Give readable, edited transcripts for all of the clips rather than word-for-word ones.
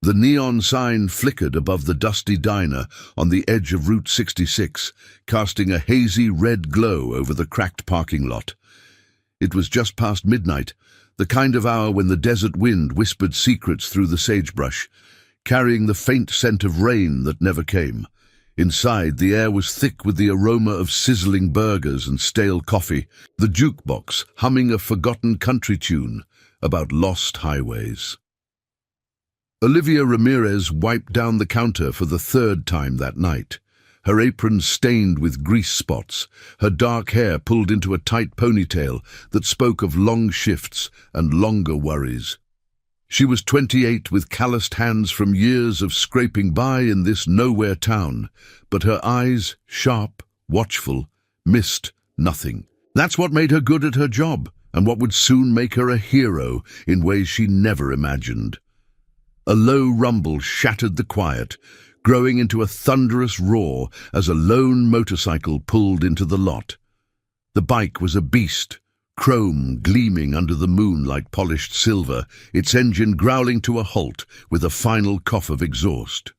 The neon sign flickered above the dusty diner on the edge of Route 66, casting a hazy red glow over the cracked parking lot. It was just past midnight, the kind of hour when the desert wind whispered secrets through the sagebrush, carrying the faint scent of rain that never came. Inside, the air was thick with the aroma of sizzling burgers and stale coffee, the jukebox humming a forgotten country tune about lost highways. Olivia Ramirez wiped down the counter for the third time that night, her apron stained with grease spots, her dark hair pulled into a tight ponytail that spoke of long shifts and longer worries. She was 28 with calloused hands from years of scraping by in this nowhere town, but her eyes, sharp, watchful, missed nothing. That's what made her good at her job, and what would soon make her a hero in ways she never imagined. A low rumble shattered the quiet, growing into a thunderous roar as a lone motorcycle pulled into the lot. The bike was a beast, chrome gleaming under the moon like polished silver, its engine growling to a halt with a final cough of exhaust.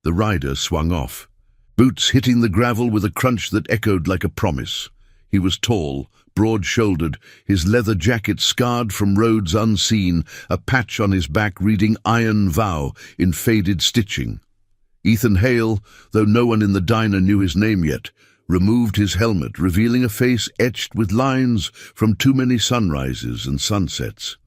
The rider swung off, boots hitting the gravel with a crunch that echoed like a promise. He was tall, broad-shouldered, his leather jacket scarred from roads unseen, a patch on his back reading Iron Vow in faded stitching. Ethan Hale, though no one in the diner knew his name yet, removed his helmet, revealing a face etched with lines from too many sunrises and sunsets.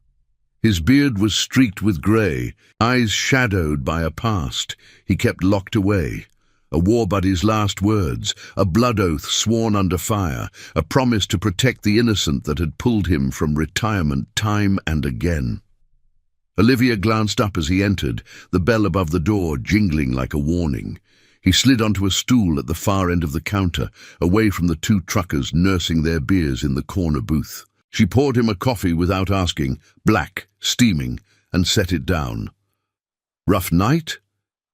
His beard was streaked with grey, eyes shadowed by a past he kept locked away. A war buddy's last words, a blood oath sworn under fire, a promise to protect the innocent that had pulled him from retirement time and again. Olivia glanced up as he entered, the bell above the door jingling like a warning. He slid onto a stool at the far end of the counter, away from the two truckers nursing their beers in the corner booth. She poured him a coffee without asking, black, steaming, and set it down. "Rough night?"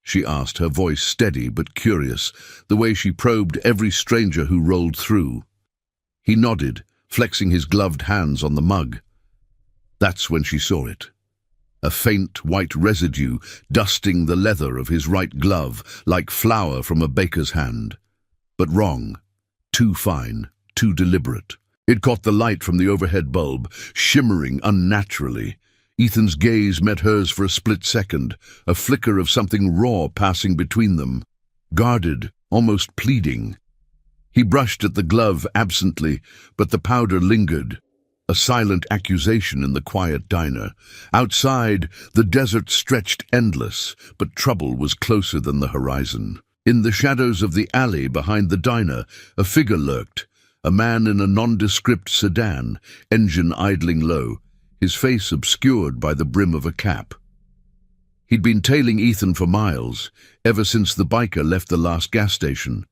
she asked, her voice steady but curious, the way she probed every stranger who rolled through. He nodded, flexing his gloved hands on the mug. That's when she saw it. A faint white residue dusting the leather of his right glove like flour from a baker's hand. But wrong. Too fine, too deliberate. It caught the light from the overhead bulb, shimmering unnaturally. Ethan's gaze met hers for a split second, a flicker of something raw passing between them. Guarded, almost pleading. He brushed at the glove absently, but the powder lingered. A silent accusation in the quiet diner. Outside, the desert stretched endless, but trouble was closer than the horizon. In the shadows of the alley behind the diner, a figure lurked, a man in a nondescript sedan, engine idling low, his face obscured by the brim of a cap. He'd been tailing Ethan for miles, ever since the biker left the last gas station.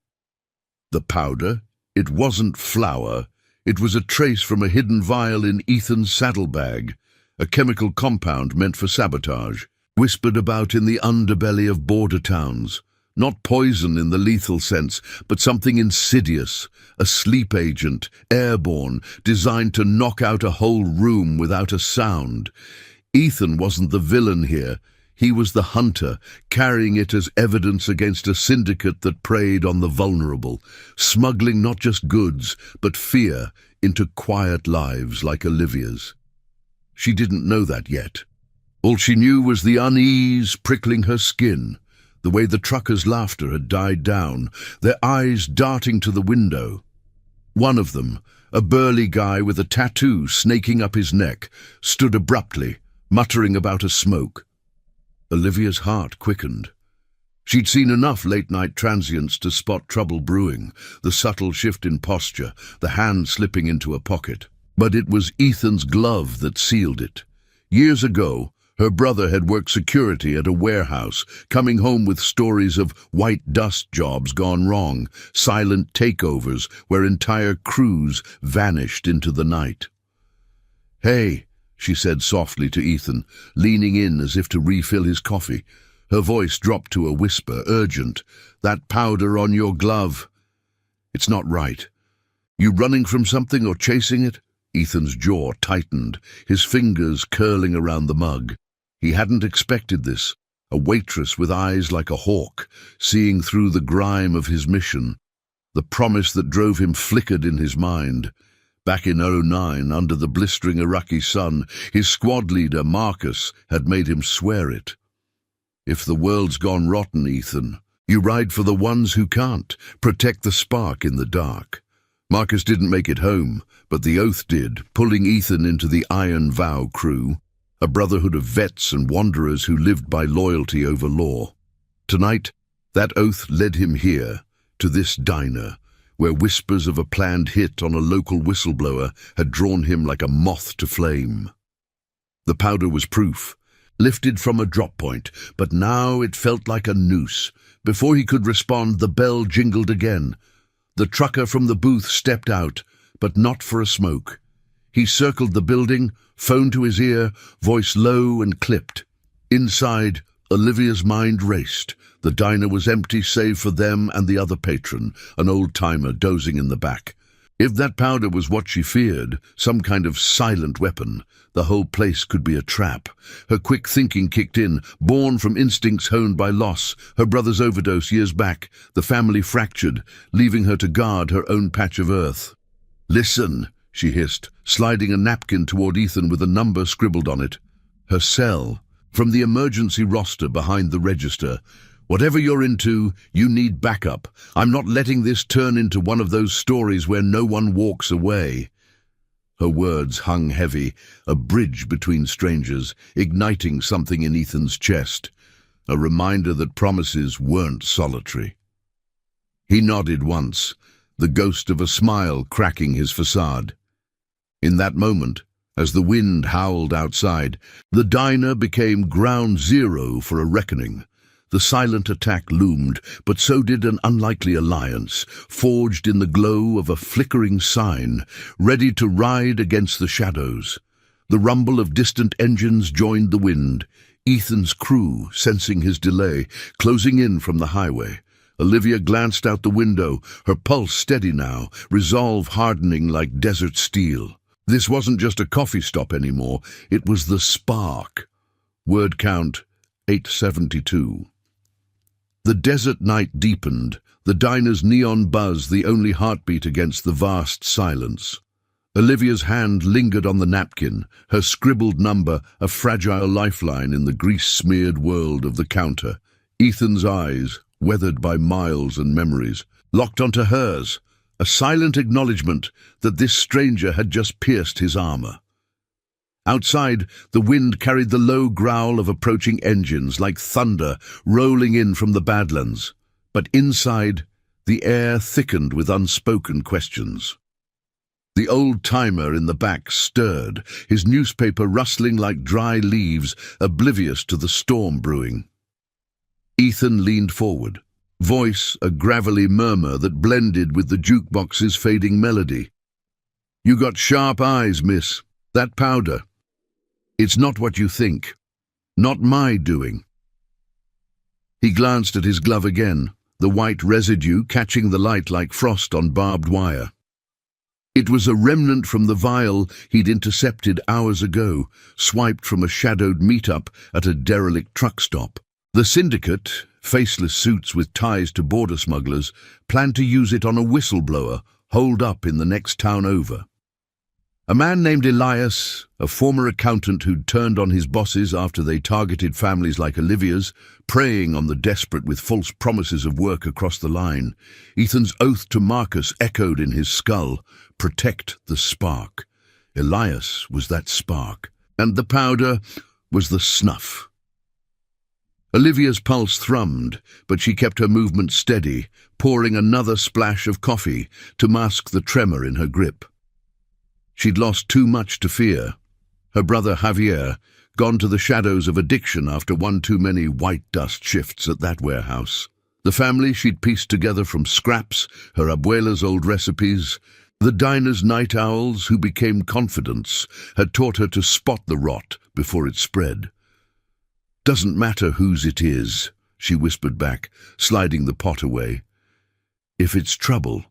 The powder? It wasn't flour. It was a trace from a hidden vial in Ethan's saddlebag, a chemical compound meant for sabotage, whispered about in the underbelly of border towns. Not poison in the lethal sense, but something insidious, a sleep agent, airborne, designed to knock out a whole room without a sound. Ethan wasn't the villain here. He was the hunter, carrying it as evidence against a syndicate that preyed on the vulnerable, smuggling not just goods, but fear into quiet lives like Olivia's. She didn't know that yet. All she knew was the unease prickling her skin, the way the truckers' laughter had died down, their eyes darting to the window. One of them, a burly guy with a tattoo snaking up his neck, stood abruptly, muttering about a smoke. Olivia's heart quickened. She'd seen enough late-night transients to spot trouble brewing, the subtle shift in posture, the hand slipping into a pocket. But it was Ethan's glove that sealed it. Years ago, her brother had worked security at a warehouse, coming home with stories of white dust jobs gone wrong, silent takeovers where entire crews vanished into the night. "Hey," she said softly to Ethan, leaning in as if to refill his coffee. Her voice dropped to a whisper, urgent. "That powder on your glove. It's not right. You running from something or chasing it?" Ethan's jaw tightened, his fingers curling around the mug. He hadn't expected this. A waitress with eyes like a hawk, seeing through the grime of his mission. The promise that drove him flickered in his mind. Back in '09, under the blistering Iraqi sun, his squad leader, Marcus, had made him swear it. If the world's gone rotten, Ethan, you ride for the ones who can't. Protect the spark in the dark. Marcus didn't make it home, but the oath did, pulling Ethan into the Iron Vow crew, a brotherhood of vets and wanderers who lived by loyalty over law. Tonight, that oath led him here, to this diner, where whispers of a planned hit on a local whistleblower had drawn him like a moth to flame. The powder was proof, lifted from a drop point, but now it felt like a noose. Before he could respond, the bell jingled again. The trucker from the booth stepped out, but not for a smoke. He circled the building, phone to his ear, voice low and clipped. Inside, Olivia's mind raced. The diner was empty save for them and the other patron, an old-timer dozing in the back. If that powder was what she feared, some kind of silent weapon, the whole place could be a trap. Her quick thinking kicked in, born from instincts honed by loss, her brother's overdose years back, the family fractured, leaving her to guard her own patch of earth. "Listen," she hissed, sliding a napkin toward Ethan with a number scribbled on it. Her cell, from the emergency roster behind the register. "Whatever you're into, you need backup. I'm not letting this turn into one of those stories where no one walks away." Her words hung heavy, a bridge between strangers, igniting something in Ethan's chest, a reminder that promises weren't solitary. He nodded once, the ghost of a smile cracking his facade. In that moment, as the wind howled outside, the diner became ground zero for a reckoning. The silent attack loomed, but so did an unlikely alliance, forged in the glow of a flickering sign, ready to ride against the shadows. The rumble of distant engines joined the wind, Ethan's crew, sensing his delay, closing in from the highway. Olivia glanced out the window, her pulse steady now, resolve hardening like desert steel. This wasn't just a coffee stop anymore, it was the spark. Word count 872. The desert night deepened, the diner's neon buzz the only heartbeat against the vast silence. Olivia's hand lingered on the napkin, her scribbled number a fragile lifeline in the grease-smeared world of the counter. Ethan's eyes, weathered by miles and memories, locked onto hers, a silent acknowledgement that this stranger had just pierced his armor. Outside, the wind carried the low growl of approaching engines like thunder rolling in from the Badlands. But inside, the air thickened with unspoken questions. The old-timer in the back stirred, his newspaper rustling like dry leaves, oblivious to the storm brewing. Ethan leaned forward, voice a gravelly murmur that blended with the jukebox's fading melody. "You got sharp eyes, miss. That powder. It's not what you think. Not my doing." He glanced at his glove again, the white residue catching the light like frost on barbed wire. It was a remnant from the vial he'd intercepted hours ago, swiped from a shadowed meet-up at a derelict truck stop. The syndicate, faceless suits with ties to border smugglers, planned to use it on a whistleblower holed up in the next town over. A man named Elias, a former accountant who'd turned on his bosses after they targeted families like Olivia's, preying on the desperate with false promises of work across the line. Ethan's oath to Marcus echoed in his skull, protect the spark. Elias was that spark, and the powder was the snuff. Olivia's pulse thrummed, but she kept her movement steady, pouring another splash of coffee to mask the tremor in her grip. She'd lost too much to fear. Her brother Javier, gone to the shadows of addiction after one too many white dust shifts at that warehouse. The family she'd pieced together from scraps, her abuela's old recipes, the diner's night owls who became confidants, had taught her to spot the rot before it spread. "Doesn't matter whose it is," she whispered back, sliding the pot away. "If it's trouble,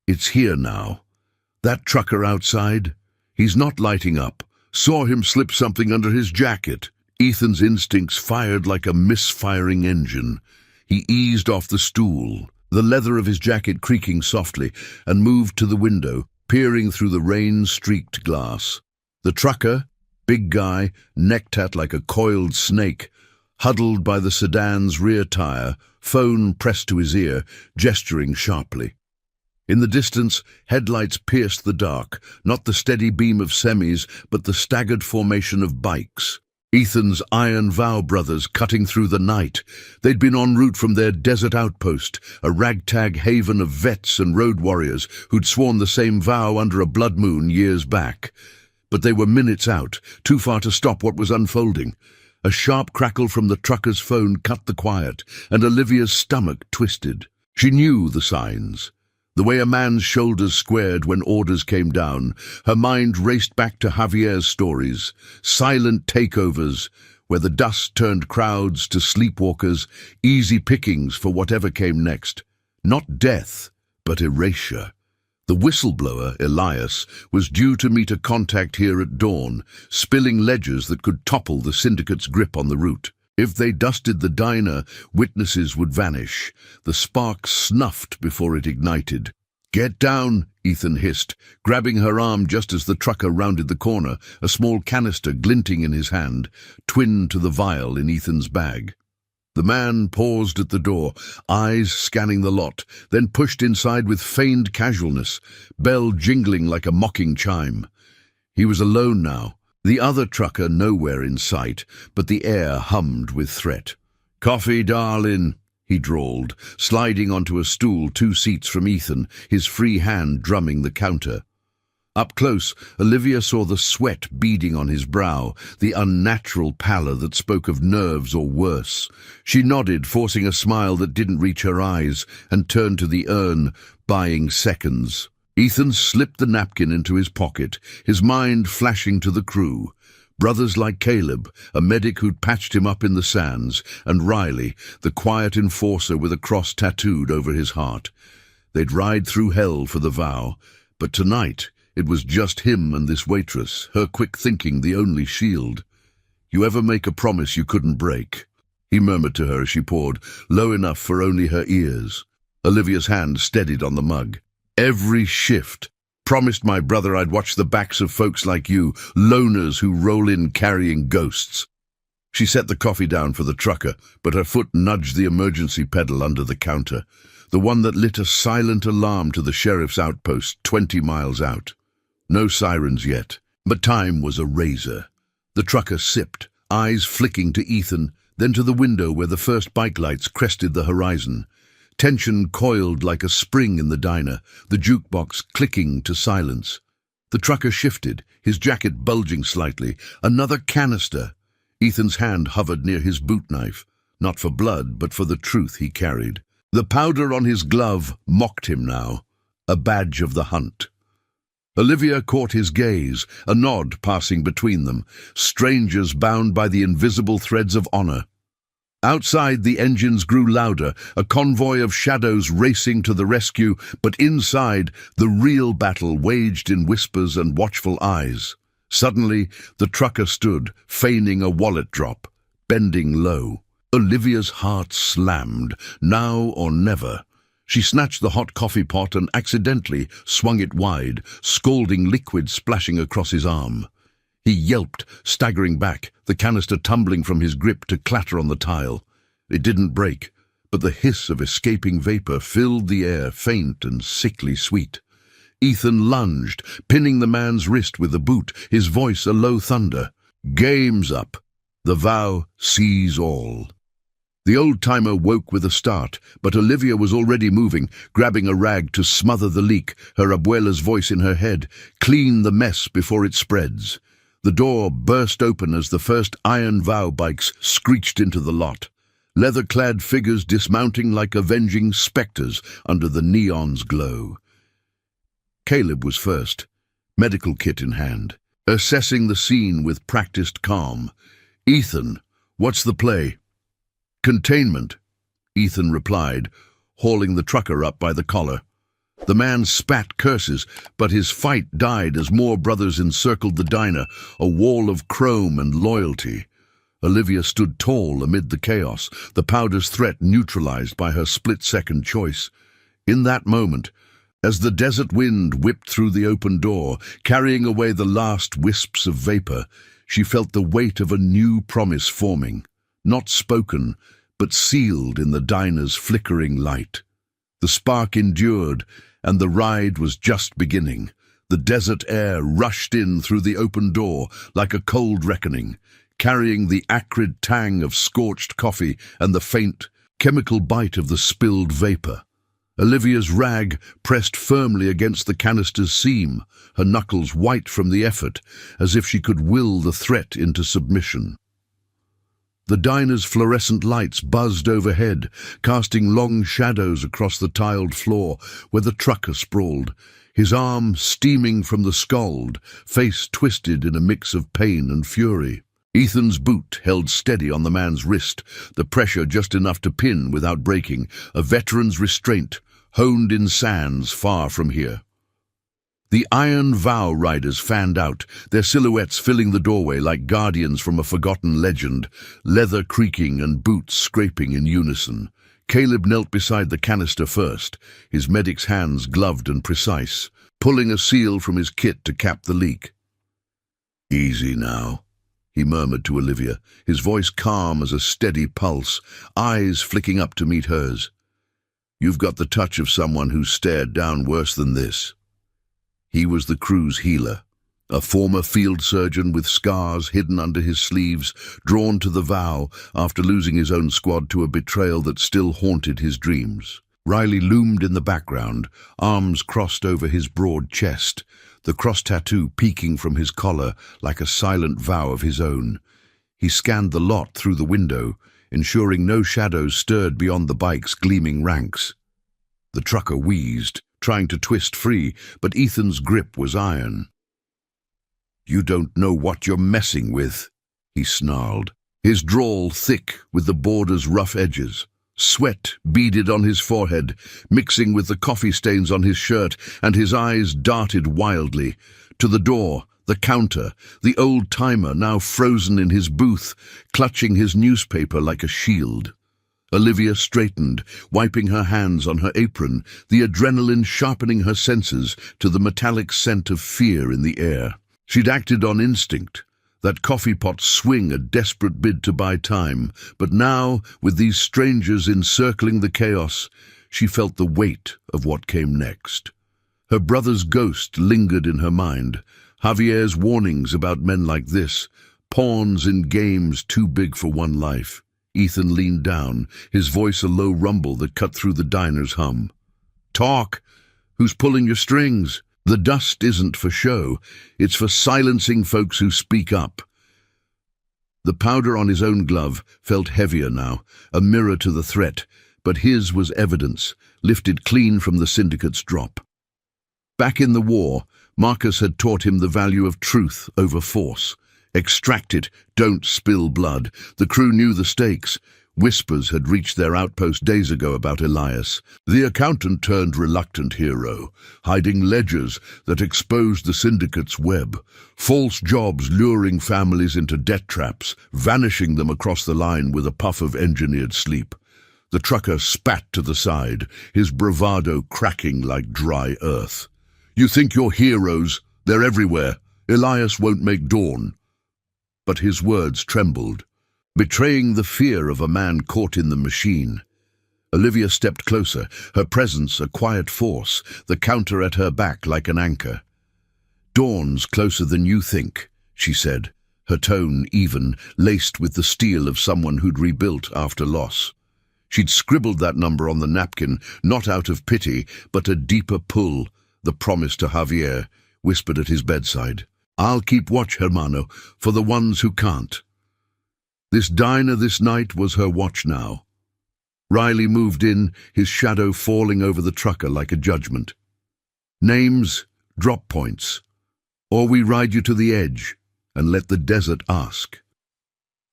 it's here now. That trucker outside, he's not lighting up. Saw him slip something under his jacket. Ethan's instincts fired like a misfiring engine. He eased off the stool, the leather of his jacket creaking softly, and moved to the window, peering through the rain-streaked glass. The trucker, big guy, necked like a coiled snake, huddled by the sedan's rear tire, phone pressed to his ear, gesturing sharply. In the distance, headlights pierced the dark, not the steady beam of semis, but the staggered formation of bikes. Ethan's Iron Vow brothers cutting through the night. They'd been en route from their desert outpost, a ragtag haven of vets and road warriors who'd sworn the same vow under a blood moon years back. But they were minutes out, too far to stop what was unfolding. A sharp crackle from the trucker's phone cut the quiet, and Olivia's stomach twisted. She knew the signs. The way a man's shoulders squared when orders came down, her mind raced back to Javier's stories, silent takeovers, where the dust turned crowds to sleepwalkers, easy pickings for whatever came next. Not death, but erasure. The whistleblower, Elias, was due to meet a contact here at dawn, spilling ledgers that could topple the syndicate's grip on the route. If they dusted the diner, witnesses would vanish. The spark snuffed before it ignited. "Get down," Ethan hissed, grabbing her arm just as the trucker rounded the corner, a small canister glinting in his hand, twin to the vial in Ethan's bag. The man paused at the door, eyes scanning the lot, then pushed inside with feigned casualness, bell jingling like a mocking chime. He was alone now. The other trucker nowhere in sight, but the air hummed with threat. "Coffee, darling," he drawled, sliding onto a stool 2 seats from Ethan, his free hand drumming the counter. Up close, Olivia saw the sweat beading on his brow, the unnatural pallor that spoke of nerves or worse. She nodded, forcing a smile that didn't reach her eyes, and turned to the urn, buying seconds. Ethan slipped the napkin into his pocket, his mind flashing to the crew. Brothers like Caleb, a medic who'd patched him up in the sands, and Riley, the quiet enforcer with a cross tattooed over his heart. They'd ride through hell for the vow, but tonight it was just him and this waitress, her quick thinking the only shield. "You ever make a promise you couldn't break?" he murmured to her as she poured, low enough for only her ears. Olivia's hand steadied on the mug. "Every shift. Promised my brother I'd watch the backs of folks like you, loners who roll in carrying ghosts." She set the coffee down for the trucker, but her foot nudged the emergency pedal under the counter, the one that lit a silent alarm to the sheriff's outpost 20 miles out. No sirens yet, but time was a razor. The trucker sipped, eyes flicking to Ethan, then to the window where the first bike lights crested the horizon. Tension coiled like a spring in the diner, the jukebox clicking to silence. The trucker shifted, his jacket bulging slightly. Another canister. Ethan's hand hovered near his boot knife, not for blood, but for the truth he carried. The powder on his glove mocked him now, a badge of the hunt. Olivia caught his gaze, a nod passing between them, strangers bound by the invisible threads of honor. Outside, the engines grew louder, a convoy of shadows racing to the rescue, but inside, the real battle waged in whispers and watchful eyes. Suddenly, the trucker stood, feigning a wallet drop, bending low. Olivia's heart slammed, now or never. She snatched the hot coffee pot and accidentally swung it wide, scalding liquid splashing across his arm. He yelped, staggering back, the canister tumbling from his grip to clatter on the tile. It didn't break, but the hiss of escaping vapor filled the air, faint and sickly sweet. Ethan lunged, pinning the man's wrist with the boot, his voice a low thunder. "Game's up. The vow sees all." The old-timer woke with a start, but Olivia was already moving, grabbing a rag to smother the leak, her abuela's voice in her head. "Clean the mess before it spreads." The door burst open as the first Iron Vow bikes screeched into the lot, leather-clad figures dismounting like avenging specters under the neon's glow. Caleb was first, medical kit in hand, assessing the scene with practiced calm. "Ethan, what's the play?" "Containment," Ethan replied, hauling the trucker up by the collar. The man spat curses, but his fight died as more brothers encircled the diner, a wall of chrome and loyalty. Olivia stood tall amid the chaos, the powder's threat neutralized by her split-second choice. In that moment, as the desert wind whipped through the open door, carrying away the last wisps of vapor, she felt the weight of a new promise forming, not spoken, but sealed in the diner's flickering light. The spark endured, and the ride was just beginning. The desert air rushed in through the open door like a cold reckoning, carrying the acrid tang of scorched coffee and the faint, chemical bite of the spilled vapor. Olivia's rag pressed firmly against the canister's seam, her knuckles white from the effort, as if she could will the threat into submission. The diner's fluorescent lights buzzed overhead, casting long shadows across the tiled floor where the trucker sprawled, his arm steaming from the scald, face twisted in a mix of pain and fury. Ethan's boot held steady on the man's wrist, the pressure just enough to pin without breaking, a veteran's restraint, honed in sands far from here. The iron vow riders fanned out, their silhouettes filling the doorway like guardians from a forgotten legend, leather creaking and boots scraping in unison. Caleb knelt beside the canister first, his medic's hands gloved and precise, pulling a seal from his kit to cap the leak. "Easy now," he murmured to Olivia, his voice calm as a steady pulse, eyes flicking up to meet hers. "You've got the touch of someone who's stared down worse than this." He was the crew's healer, a former field surgeon with scars hidden under his sleeves, drawn to the vow after losing his own squad to a betrayal that still haunted his dreams. Riley loomed in the background, arms crossed over his broad chest, the cross tattoo peeking from his collar like a silent vow of his own. He scanned the lot through the window, ensuring no shadows stirred beyond the bike's gleaming ranks. The trucker wheezed, trying to twist free, but Ethan's grip was iron. "You don't know what you're messing with," he snarled, his drawl thick with the border's rough edges. Sweat beaded on his forehead, mixing with the coffee stains on his shirt, and his eyes darted wildly. To the door, the counter, the old-timer now frozen in his booth, clutching his newspaper like a shield. Olivia straightened, wiping her hands on her apron, the adrenaline sharpening her senses to the metallic scent of fear in the air. She'd acted on instinct, that coffee pot swing a desperate bid to buy time, but now, with these strangers encircling the chaos, she felt the weight of what came next. Her brother's ghost lingered in her mind, Javier's warnings about men like this, pawns in games too big for one life. Ethan leaned down, his voice a low rumble that cut through the diner's hum. "Talk! Who's pulling your strings? The dust isn't for show, it's for silencing folks who speak up." The powder on his own glove felt heavier now, a mirror to the threat, but his was evidence, lifted clean from the syndicate's drop. Back in the war, Marcus had taught him the value of truth over force. Extract it, don't spill blood. The crew knew the stakes. Whispers had reached their outpost days ago about Elias, the accountant turned reluctant hero, hiding ledgers that exposed the syndicate's web, false jobs luring families into debt traps, vanishing them across the line with a puff of engineered sleep. The trucker spat to the side, his bravado cracking like dry earth. "You think you're heroes? They're everywhere. Elias won't make dawn." But his words trembled, betraying the fear of a man caught in the machine. Olivia stepped closer, her presence a quiet force, the counter at her back like an anchor. "Dawn's closer than you think," she said, her tone even, laced with the steel of someone who'd rebuilt after loss. She'd scribbled that number on the napkin, not out of pity, but a deeper pull, the promise to Javier, whispered at his bedside. "I'll keep watch, hermano, for the ones who can't." This diner this night was her watch now. Riley moved in, his shadow falling over the trucker like a judgment. "Names, drop points, or we ride you to the edge and let the desert ask."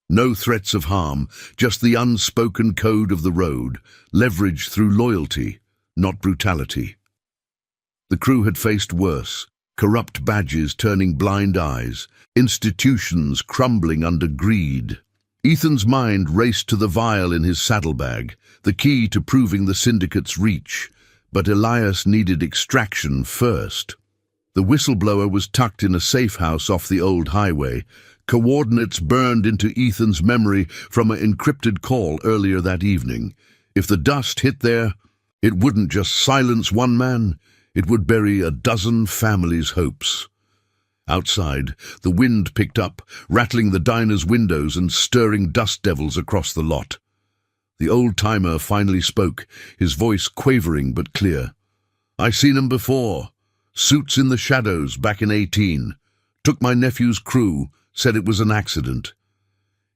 No threats of harm, just the unspoken code of the road, leveraged through loyalty, not brutality. The crew had faced worse. Corrupt badges turning blind eyes, institutions crumbling under greed. Ethan's mind raced to the vial in his saddlebag, the key to proving the syndicate's reach. But Elias needed extraction first. The whistleblower was tucked in a safe house off the old highway. Coordinates burned into Ethan's memory from an encrypted call earlier that evening. If the dust hit there, it wouldn't just silence one man, it would bury a dozen families' hopes. Outside, the wind picked up, rattling the diner's windows and stirring dust devils across the lot. The old-timer finally spoke, his voice quavering but clear. "I seen 'em before. Suits in the shadows back in 18. Took my nephew's crew, said it was an accident."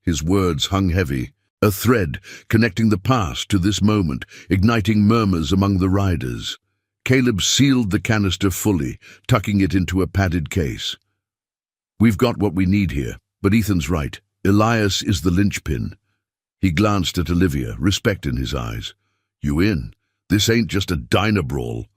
His words hung heavy, a thread connecting the past to this moment, igniting murmurs among the riders. Caleb sealed the canister fully, tucking it into a padded case. "We've got what we need here, but Ethan's right. Elias is the linchpin." He glanced at Olivia, respect in his eyes. "You in? This ain't just a diner brawl."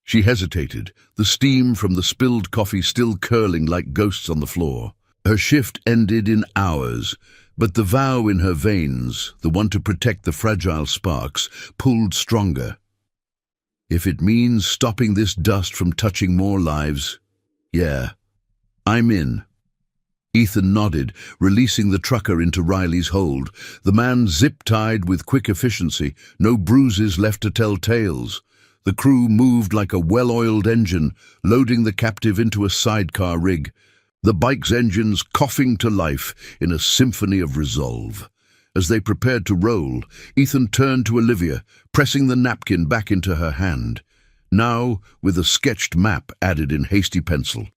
She hesitated, the steam from the spilled coffee still curling like ghosts on the floor. Her shift ended in hours, but the vow in her veins, the one to protect the fragile sparks, pulled stronger. "If it means stopping this dust from touching more lives, yeah, I'm in." Ethan nodded, releasing the trucker into Riley's hold. The man zip-tied with quick efficiency, no bruises left to tell tales. The crew moved like a well-oiled engine, loading the captive into a sidecar rig, the bike's engines coughing to life in a symphony of resolve. As they prepared to roll, Ethan turned to Olivia, pressing the napkin back into her hand, now with a sketched map added in hasty pencil.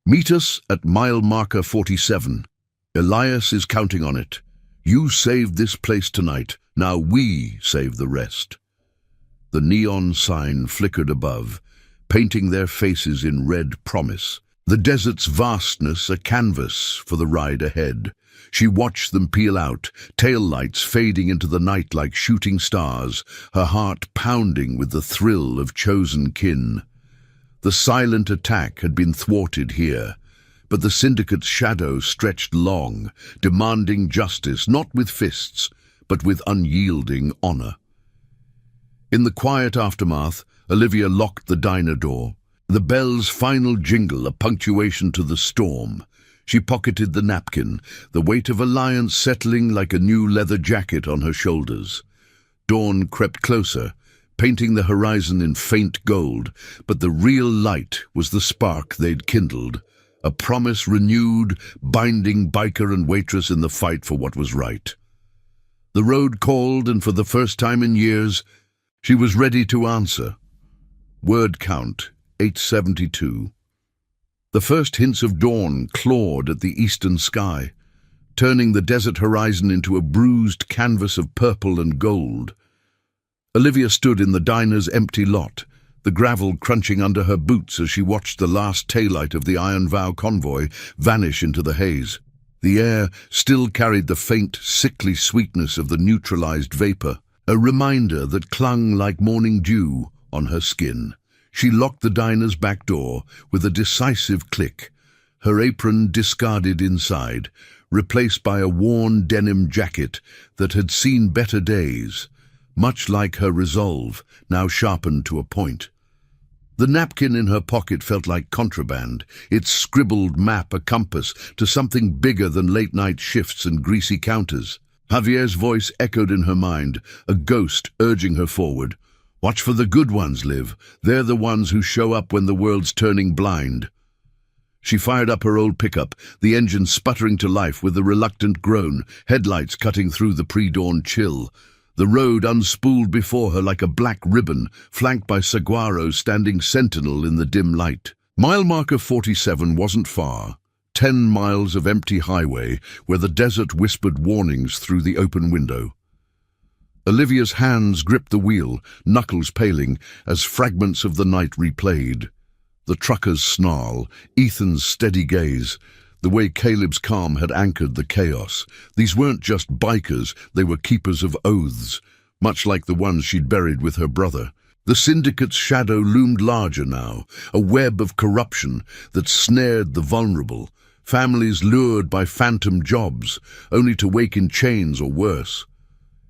"Meet us at mile marker 47. Elias is counting on it. You saved this place tonight, now we save the rest." The neon sign flickered above, painting their faces in red promise. The desert's vastness a canvas for the ride ahead. She watched them peel out, taillights fading into the night like shooting stars, her heart pounding with the thrill of chosen kin. The silent attack had been thwarted here, but the syndicate's shadow stretched long, demanding justice not with fists, but with unyielding honor. In the quiet aftermath, Olivia locked the diner door, the bell's final jingle a punctuation to the storm. She pocketed the napkin, the weight of alliance settling like a new leather jacket on her shoulders. Dawn crept closer, painting the horizon in faint gold, but the real light was the spark they'd kindled, a promise renewed, binding biker and waitress in the fight for what was right. The road called, and for the first time in years, she was ready to answer. Word count, 872. The first hints of dawn clawed at the eastern sky, turning the desert horizon into a bruised canvas of purple and gold. Olivia stood in the diner's empty lot, the gravel crunching under her boots as she watched the last taillight of the Iron Vow convoy vanish into the haze. The air still carried the faint, sickly sweetness of the neutralized vapor, a reminder that clung like morning dew on her skin. She locked the diner's back door with a decisive click, her apron discarded inside, replaced by a worn denim jacket that had seen better days, much like her resolve, now sharpened to a point. The napkin in her pocket felt like contraband, its scribbled map a compass to something bigger than late-night shifts and greasy counters. Javier's voice echoed in her mind, a ghost urging her forward. "Watch for the good ones, Liv. They're the ones who show up when the world's turning blind." She fired up her old pickup, the engine sputtering to life with a reluctant groan, headlights cutting through the pre-dawn chill. The road unspooled before her like a black ribbon, flanked by saguaros standing sentinel in the dim light. Mile marker 47 wasn't far. 10 miles of empty highway where the desert whispered warnings through the open window. Olivia's hands gripped the wheel, knuckles paling, as fragments of the night replayed. The trucker's snarl, Ethan's steady gaze, the way Caleb's calm had anchored the chaos. These weren't just bikers, they were keepers of oaths, much like the ones she'd buried with her brother. The syndicate's shadow loomed larger now, a web of corruption that snared the vulnerable, Families lured by phantom jobs, only to wake in chains or worse.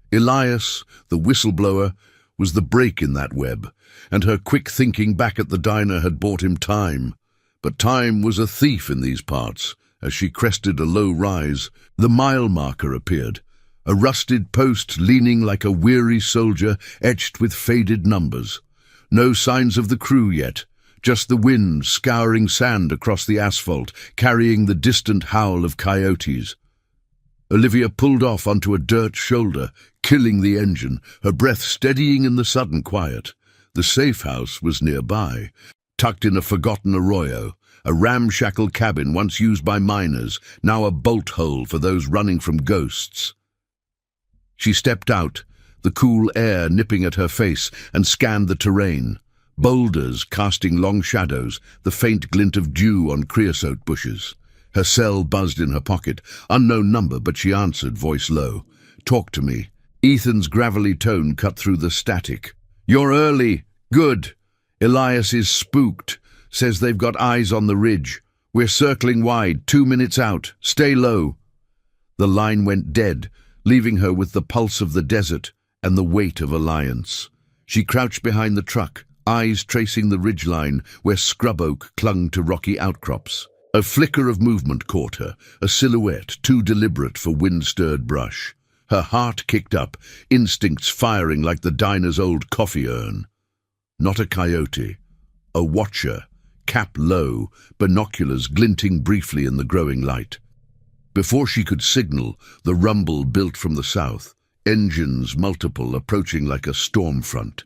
Elias, the whistleblower, was the break in that web, and her quick thinking back at the diner had bought him time. But time was a thief in these parts. As she crested a low rise, the mile marker appeared, a rusted post leaning like a weary soldier etched with faded numbers. No signs of the crew yet, just the wind scouring sand across the asphalt, carrying the distant howl of coyotes. Olivia pulled off onto a dirt shoulder, killing the engine, her breath steadying in the sudden quiet. The safe house was nearby, tucked in a forgotten arroyo, a ramshackle cabin once used by miners, now a bolt hole for those running from ghosts. She stepped out, the cool air nipping at her face, and scanned the terrain. Boulders casting long shadows, the faint glint of dew on creosote bushes. Her cell buzzed in her pocket. Unknown number, but she answered, voice low. "Talk to me." Ethan's gravelly tone cut through the static. "You're early. Good. Elias is spooked. Says they've got eyes on the ridge. We're circling wide, 2 minutes out. Stay low." The line went dead, leaving her with the pulse of the desert and the weight of alliance. She crouched behind the truck, eyes tracing the ridgeline where scrub oak clung to rocky outcrops. A flicker of movement caught her, a silhouette too deliberate for wind-stirred brush. Her heart kicked up, instincts firing like the diner's old coffee urn. Not a coyote, a watcher, cap low, binoculars glinting briefly in the growing light. Before she could signal, the rumble built from the south, engines multiple approaching like a storm front.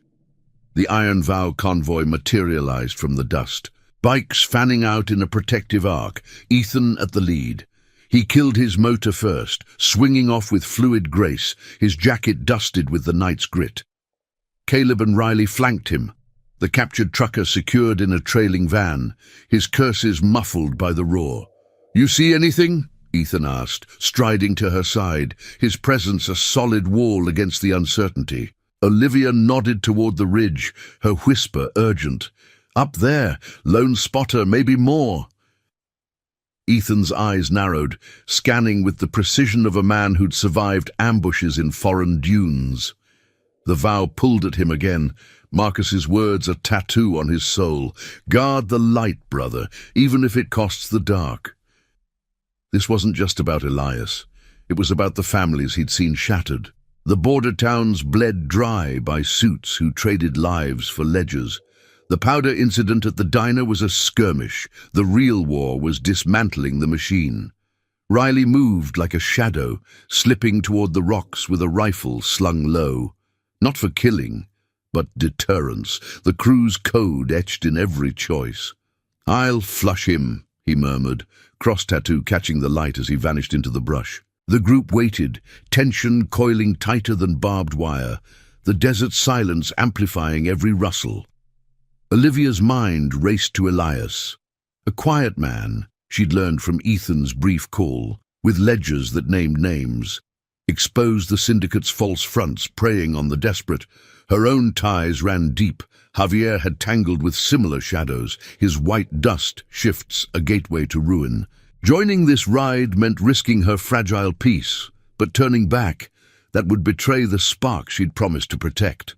The Iron Vow convoy materialized from the dust, bikes fanning out in a protective arc, Ethan at the lead. He killed his motor first, swinging off with fluid grace, his jacket dusted with the night's grit. Caleb and Riley flanked him, the captured trucker secured in a trailing van, his curses muffled by the roar. "You see anything?" Ethan asked, striding to her side, his presence a solid wall against the uncertainty. Olivia nodded toward the ridge, her whisper urgent. "Up there, lone spotter, maybe more." Ethan's eyes narrowed, scanning with the precision of a man who'd survived ambushes in foreign dunes. The vow pulled at him again, Marcus's words a tattoo on his soul. "Guard the light, brother, even if it costs the dark." This wasn't just about Elias. It was about the families he'd seen shattered. The border towns bled dry by suits who traded lives for ledgers. The powder incident at the diner was a skirmish. The real war was dismantling the machine. Riley moved like a shadow, slipping toward the rocks with a rifle slung low. Not for killing, but deterrence, the crew's code etched in every choice. "I'll flush him," he murmured, cross-tattoo catching the light as he vanished into the brush. The group waited, tension coiling tighter than barbed wire, the desert silence amplifying every rustle. Olivia's mind raced to Elias. A quiet man, she'd learned from Ethan's brief call, with ledgers that named names, exposed the syndicate's false fronts, preying on the desperate. Her own ties ran deep. Javier had tangled with similar shadows, his white dust shifts a gateway to ruin. Joining this ride meant risking her fragile peace, but turning back, that would betray the spark she'd promised to protect.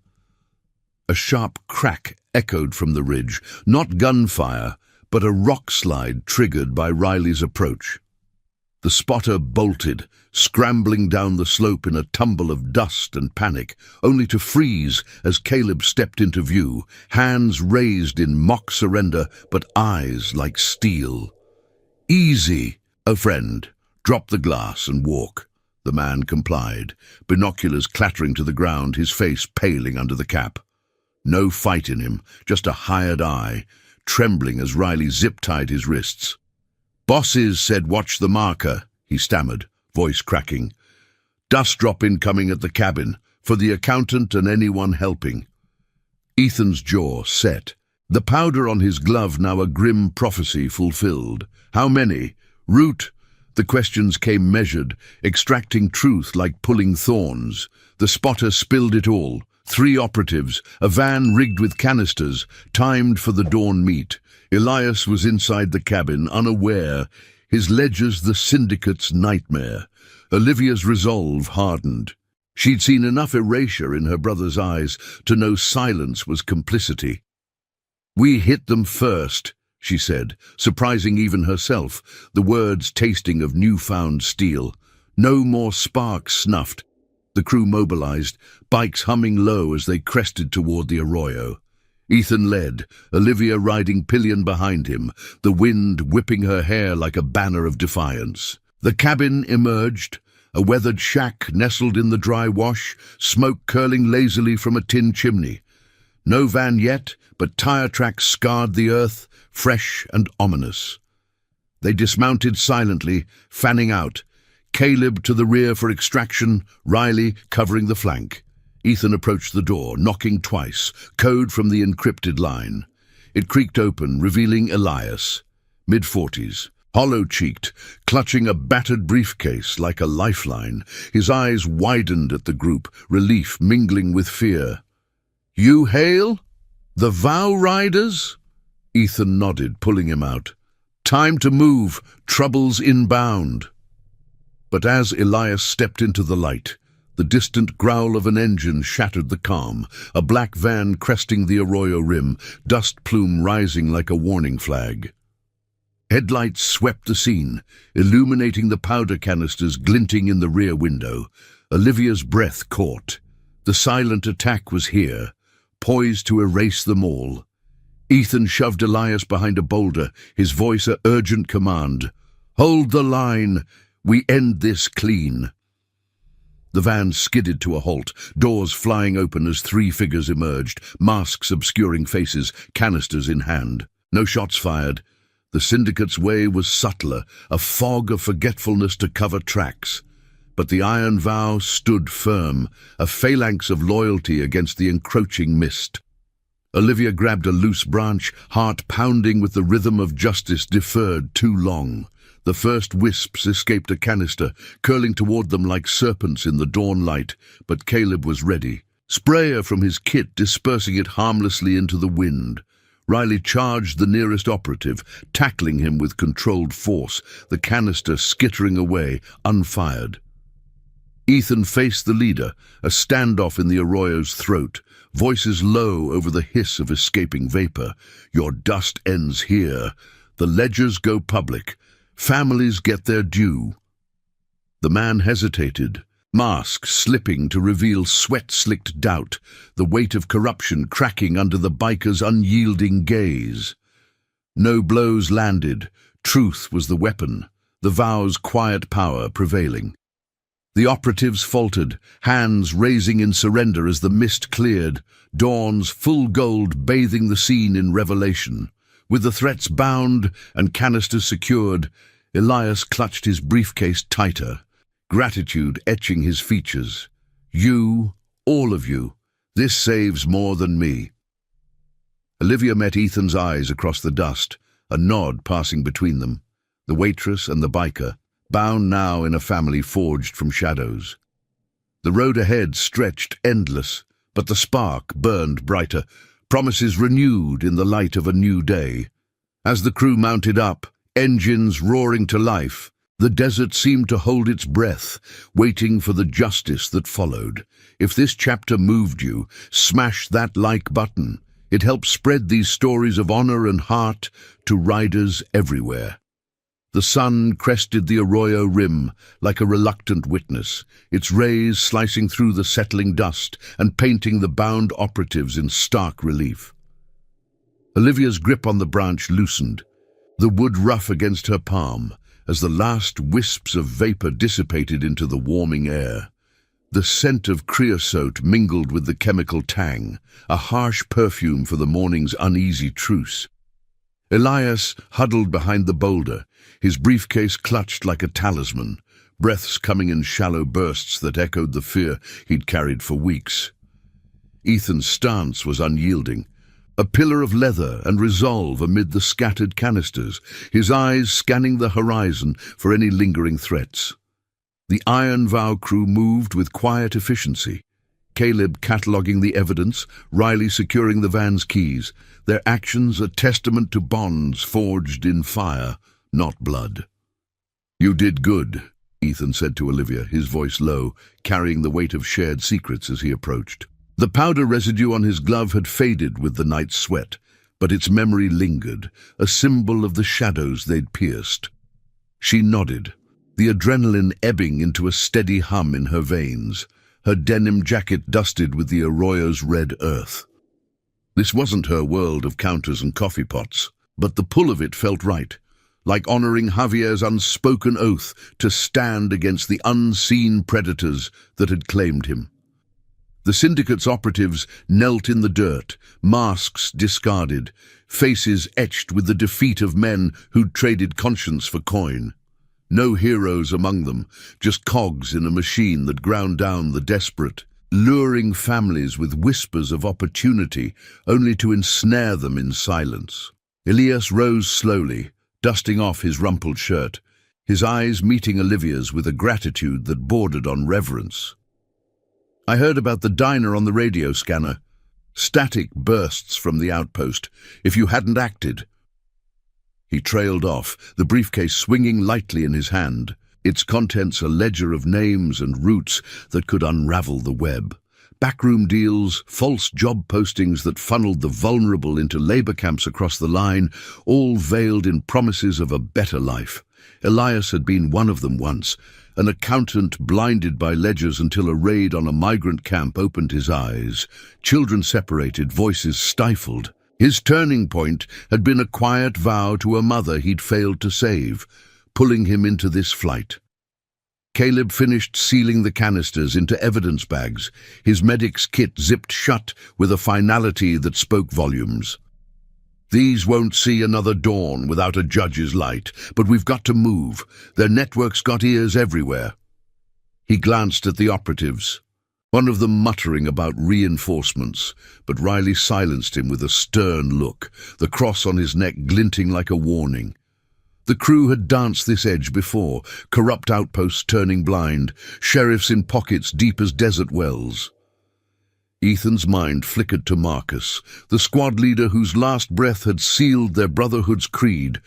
A sharp crack echoed from the ridge, not gunfire, but a rock slide triggered by Riley's approach. The spotter bolted, scrambling down the slope in a tumble of dust and panic, only to freeze as Caleb stepped into view, hands raised in mock surrender, but eyes like steel. "Easy, a friend. Drop the glass and walk." The man complied, binoculars clattering to the ground, his face paling under the cap. No fight in him, just a hired eye, trembling as Riley zip-tied his wrists. "Bosses said watch the marker," he stammered, voice cracking. "Dust drop incoming at the cabin, for the accountant and anyone helping." Ethan's jaw set, the powder on his glove now a grim prophecy fulfilled. "How many? Root?" The questions came measured, extracting truth like pulling thorns. The spotter spilled it all. 3 operatives, a van rigged with canisters, timed for the dawn meet. Elias was inside the cabin, unaware, his ledgers the syndicate's nightmare. Olivia's resolve hardened. She'd seen enough erasure in her brother's eyes to know silence was complicity. "We hit them first," she said, surprising even herself, the words tasting of newfound steel. No more sparks snuffed. The crew mobilized, bikes humming low as they crested toward the arroyo. Ethan led, Olivia riding pillion behind him, the wind whipping her hair like a banner of defiance. The cabin emerged, a weathered shack nestled in the dry wash, smoke curling lazily from a tin chimney. No van yet, but tire tracks scarred the earth, fresh and ominous. They dismounted silently, fanning out, Caleb to the rear for extraction, Riley covering the flank. Ethan approached the door, knocking twice, code from the encrypted line. It creaked open, revealing Elias, mid-40s, hollow-cheeked, clutching a battered briefcase like a lifeline. His eyes widened at the group, relief mingling with fear. "You hail? The Vow Riders?" Ethan nodded, pulling him out. "Time to move, troubles inbound." But as Elias stepped into the light, the distant growl of an engine shattered the calm, a black van cresting the arroyo rim, dust plume rising like a warning flag. Headlights swept the scene, illuminating the powder canisters glinting in the rear window. Olivia's breath caught. The silent attack was here, poised to erase them all. Ethan shoved Elias behind a boulder, his voice a urgent command. "Hold the line! We end this clean." The van skidded to a halt, doors flying open as three figures emerged, masks obscuring faces, canisters in hand. No shots fired. The syndicate's way was subtler, a fog of forgetfulness to cover tracks. But the iron vow stood firm, a phalanx of loyalty against the encroaching mist. Olivia grabbed a loose branch, heart pounding with the rhythm of justice deferred too long. The first wisps escaped a canister, curling toward them like serpents in the dawn light, but Caleb was ready. Sprayer from his kit dispersing it harmlessly into the wind. Riley charged the nearest operative, tackling him with controlled force, the canister skittering away, unfired. Ethan faced the leader, a standoff in the arroyo's throat, voices low over the hiss of escaping vapor. "Your dust ends here. The ledgers go public. Families get their due." The man hesitated, mask slipping to reveal sweat-slicked doubt, the weight of corruption cracking under the biker's unyielding gaze. No blows landed. Truth was the weapon, the vow's quiet power prevailing. The operatives faltered, hands raising in surrender as the mist cleared, dawn's full gold bathing the scene in revelation. With the threats bound and canisters secured, Elias clutched his briefcase tighter, gratitude etching his features. "You, all of you, this saves more than me." Olivia met Ethan's eyes across the dust, a nod passing between them. The waitress and the biker, bound now in a family forged from shadows. The road ahead stretched endless, but the spark burned brighter, promises renewed in the light of a new day. As the crew mounted up, engines roaring to life, the desert seemed to hold its breath, waiting for the justice that followed. If this chapter moved you, smash that like button. It helps spread these stories of honor and heart to riders everywhere. The sun crested the arroyo rim like a reluctant witness, its rays slicing through the settling dust and painting the bound operatives in stark relief. Olivia's grip on the branch loosened, the wood rough against her palm, as the last wisps of vapor dissipated into the warming air. The scent of creosote mingled with the chemical tang, a harsh perfume for the morning's uneasy truce. Elias huddled behind the boulder, his briefcase clutched like a talisman, breaths coming in shallow bursts that echoed the fear he'd carried for weeks. Ethan's stance was unyielding, a pillar of leather and resolve amid the scattered canisters, his eyes scanning the horizon for any lingering threats. The Iron Vow crew moved with quiet efficiency, Caleb cataloguing the evidence, Riley securing the van's keys, their actions a testament to bonds forged in fire, not blood. You did good, Ethan said to Olivia, his voice low, carrying the weight of shared secrets as he approached. The powder residue on his glove had faded with the night's sweat, but its memory lingered, a symbol of the shadows they'd pierced. She nodded, the adrenaline ebbing into a steady hum in her veins, her denim jacket dusted with the arroyo's red earth. This wasn't her world of counters and coffee pots, but the pull of it felt right, like honoring Javier's unspoken oath to stand against the unseen predators that had claimed him. The syndicate's operatives knelt in the dirt, masks discarded, faces etched with the defeat of men who'd traded conscience for coin. No heroes among them, just cogs in a machine that ground down the desperate, luring families with whispers of opportunity only to ensnare them in silence. Elias rose slowly, dusting off his rumpled shirt, his eyes meeting Olivia's with a gratitude that bordered on reverence. I heard about the diner on the radio scanner. Static bursts from the outpost. If you hadn't acted. He trailed off, the briefcase swinging lightly in his hand, its contents a ledger of names and routes that could unravel the web. Backroom deals, false job postings that funneled the vulnerable into labor camps across the line, all veiled in promises of a better life. Elias had been one of them once, an accountant blinded by ledgers until a raid on a migrant camp opened his eyes. Children separated, voices stifled. His turning point had been a quiet vow to a mother he'd failed to save, pulling him into this flight. Caleb finished sealing the canisters into evidence bags, his medic's kit zipped shut with a finality that spoke volumes. These won't see another dawn without a judge's light, but we've got to move. Their network's got ears everywhere. He glanced at the operatives, one of them muttering about reinforcements, but Riley silenced him with a stern look, the cross on his neck glinting like a warning. The crew had danced this edge before, corrupt outposts turning blind, sheriffs in pockets deep as desert wells. Ethan's mind flickered to Marcus, the squad leader whose last breath had sealed their brotherhood's creed: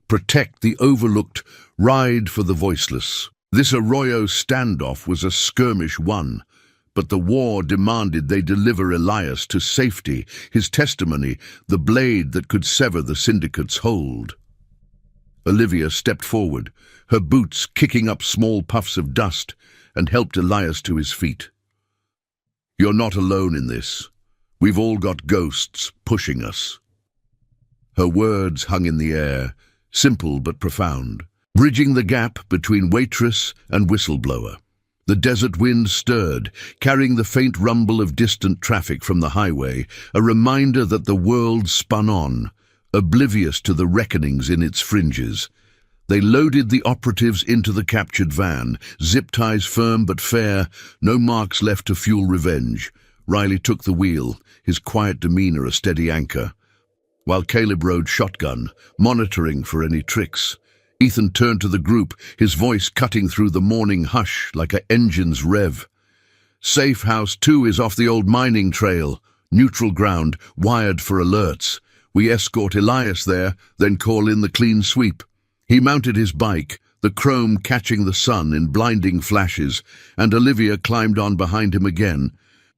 protect the overlooked, ride for the voiceless. This Arroyo standoff was a skirmish won, but the war demanded they deliver Elias to safety, his testimony, the blade that could sever the syndicate's hold. Olivia stepped forward, her boots kicking up small puffs of dust, and helped Elias to his feet. You're not alone in this. We've all got ghosts pushing us. Her words hung in the air, simple but profound, bridging the gap between waitress and whistleblower. The desert wind stirred, carrying the faint rumble of distant traffic from the highway, a reminder that the world spun on, oblivious to the reckonings in its fringes. They loaded the operatives into the captured van, zip ties firm but fair, no marks left to fuel revenge. Riley took the wheel, his quiet demeanor a steady anchor, while Caleb rode shotgun, monitoring for any tricks. Ethan turned to the group, his voice cutting through the morning hush like an engine's rev. Safe House 2 is off the old mining trail, neutral ground, wired for alerts. We escort Elias there, then call in the clean sweep. He mounted his bike, the chrome catching the sun in blinding flashes, and Olivia climbed on behind him again,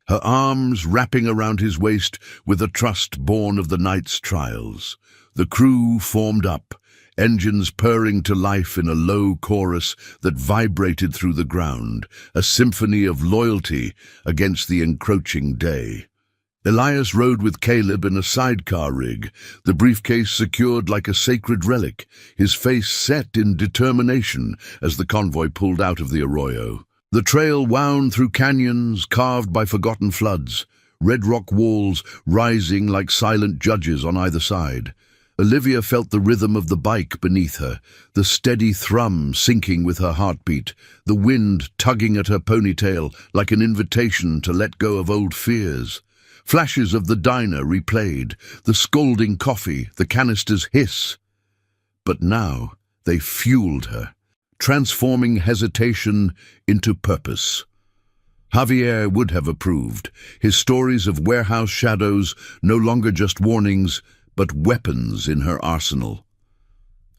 her arms wrapping around his waist with a trust born of the night's trials. The crew formed up, engines purring to life in a low chorus that vibrated through the ground, a symphony of loyalty against the encroaching day. Elias rode with Caleb in a sidecar rig, the briefcase secured like a sacred relic, his face set in determination as the convoy pulled out of the arroyo. The trail wound through canyons carved by forgotten floods, red rock walls rising like silent judges on either side. Olivia felt the rhythm of the bike beneath her, the steady thrum syncing with her heartbeat, the wind tugging at her ponytail like an invitation to let go of old fears. Flashes of the diner replayed, the scalding coffee, the canister's hiss. But now they fueled her, transforming hesitation into purpose. Javier would have approved, his stories of warehouse shadows no longer just warnings, but weapons in her arsenal.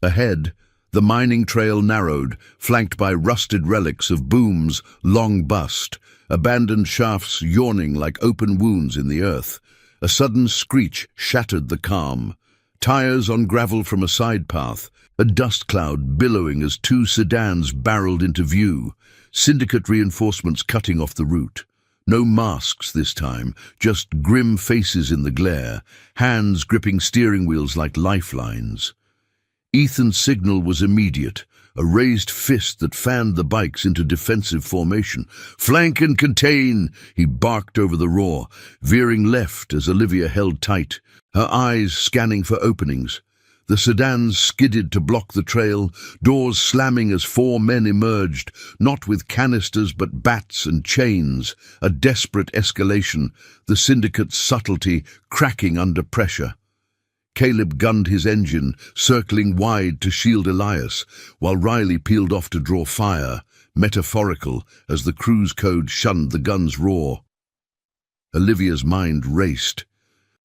Ahead, The mining trail narrowed, flanked by rusted relics of booms long bust, abandoned shafts yawning like open wounds in the earth. A sudden screech shattered the calm. Tires on gravel from a side path, a dust cloud billowing as two sedans barreled into view, syndicate reinforcements cutting off the route. No masks this time, just grim faces in the glare, hands gripping steering wheels like lifelines. Ethan's signal was immediate, a raised fist that fanned the bikes into defensive formation. "Flank and contain!" he barked over the roar, veering left as Olivia held tight, her eyes scanning for openings. The sedans skidded to block the trail, doors slamming as four men emerged, not with canisters but bats and chains, a desperate escalation, the syndicate's subtlety cracking under pressure. Caleb gunned his engine, circling wide to shield Elias, while Riley peeled off to draw fire, metaphorical as the cruise code shunned the gun's roar. Olivia's mind raced,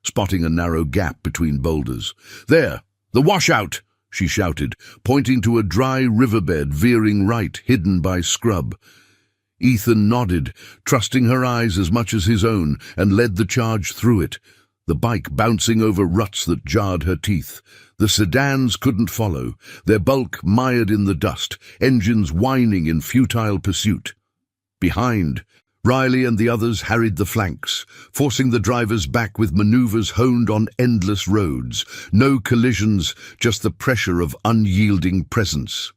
spotting a narrow gap between boulders. "There! The washout!" she shouted, pointing to a dry riverbed veering right, hidden by scrub. Ethan nodded, trusting her eyes as much as his own, and led the charge through it, the bike bouncing over ruts that jarred her teeth. The sedans couldn't follow, their bulk mired in the dust, engines whining in futile pursuit. Behind, Riley and the others harried the flanks, forcing the drivers back with maneuvers honed on endless roads. No collisions, just the pressure of unyielding presence.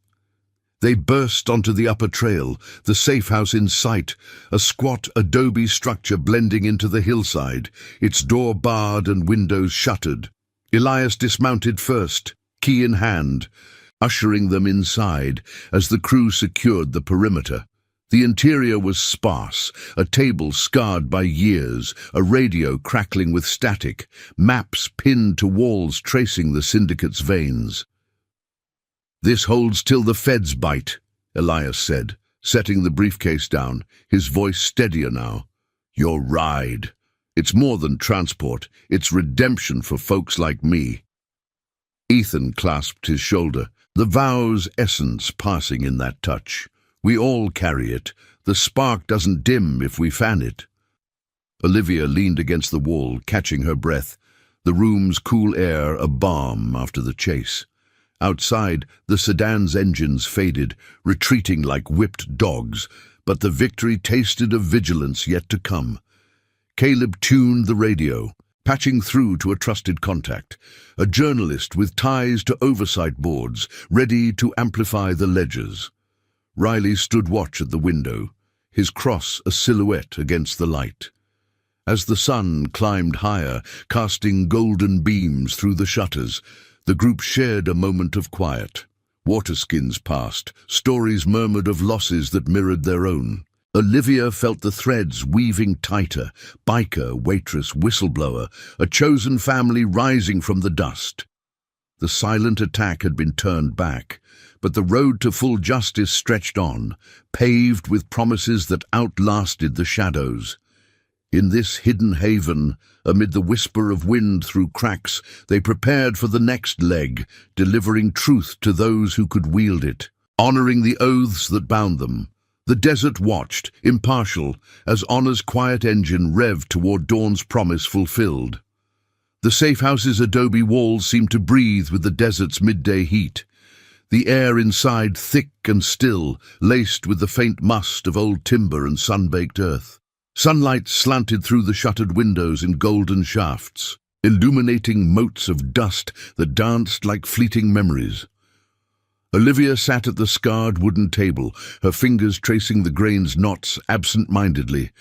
They burst onto the upper trail, the safe house in sight, a squat adobe structure blending into the hillside, its door barred and windows shuttered. Elias dismounted first, key in hand, ushering them inside as the crew secured the perimeter. The interior was sparse, a table scarred by years, a radio crackling with static, maps pinned to walls tracing the syndicate's veins. "This holds till the feds bite," Elias said, setting the briefcase down, his voice steadier now. "Your ride. It's more than transport, it's redemption for folks like me." Ethan clasped his shoulder, the vow's essence passing in that touch. "We all carry it. The spark doesn't dim if we fan it." Olivia leaned against the wall, catching her breath, the room's cool air a balm after the chase. Outside, the sedan's engines faded, retreating like whipped dogs, but the victory tasted of vigilance yet to come. Caleb tuned the radio, patching through to a trusted contact, a journalist with ties to oversight boards, ready to amplify the ledgers. Riley stood watch at the window, his cross a silhouette against the light. As the sun climbed higher, casting golden beams through the shutters, the group shared a moment of quiet. Waterskins passed, stories murmured of losses that mirrored their own. Olivia felt the threads weaving tighter, biker, waitress, whistleblower, a chosen family rising from the dust. The silent attack had been turned back, but the road to full justice stretched on, paved with promises that outlasted the shadows. In this hidden haven, amid the whisper of wind through cracks, they prepared for the next leg, delivering truth to those who could wield it, honoring the oaths that bound them. The desert watched, impartial, as honor's quiet engine revved toward dawn's promise fulfilled. The safe house's adobe walls seemed to breathe with the desert's midday heat, the air inside thick and still, laced with the faint must of old timber and sun-baked earth. Sunlight slanted through the shuttered windows in golden shafts, illuminating motes of dust that danced like fleeting memories. Olivia sat at the scarred wooden table, her fingers tracing the grain's knots absent-mindedly,